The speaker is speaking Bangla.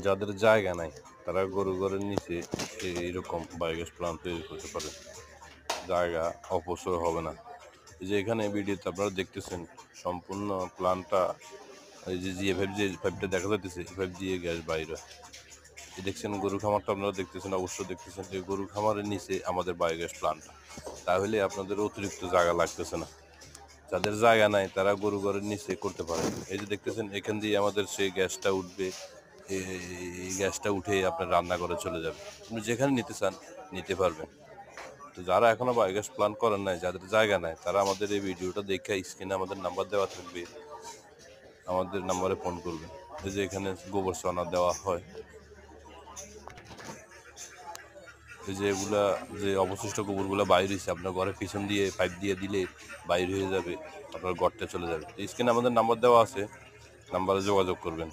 যাদের জায়গা নাই তারা গরু ঘরের নিচে এইরকম বায়োগ্যাস প্লান্ট তৈরি করতে পারে, জায়গা অপচয় হবে না। এই যে এখানে ভিডিওতে আপনারা দেখতেছেন সম্পূর্ণ প্লান্টটা, এই যে যে পাইপটা দেখা যাচ্ছে এই পাইপ দিয়ে গ্যাস বাইরে। এই দেখছেন গরু খামারটা আপনারা দেখতেছেন, অবশ্যই দেখতেছেন এই গরু খামারের নিচে আমাদের বায়োগ্যাস প্লান্ট। তাহলে আপনাদের অতিরিক্ত জায়গা লাগতেছে না। যাদের জায়গা নাই তারা গরু ঘরের নিচে করতে পারে। এই যে দেখতেছেন এখান দিয়ে আমাদের সেই গ্যাসটা উঠবে, এই গ্যাসটা উঠে আপনার রান্নাঘরে চলে যাবে। আপনি যেখানে নিতে চান নিতে পারবেন। তো যারা এখনো বায়োগ্যাস প্ল্যান করেন নাই, যাদের জায়গা নাই, তারা আমাদের এই ভিডিওটা দেখে স্ক্রিনে আমাদের নাম্বার দেওয়া থাকবে, আমাদের নাম্বারে ফোন করবেন। এই যে এখানে গোবর সোনা দেওয়া হয়, এই যে এগুলা যে অবশিষ্ট গোবরগুলো বাইরে হয়েছে আপনার ঘরের পিছন দিয়ে পাইপ দিয়ে দিলে বাইরে হয়ে যাবে, আপনার ঘরটা চলে যাবে। স্ক্রিনে আমাদের নাম্বার দেওয়া আছে, নাম্বারে যোগাযোগ করবেন।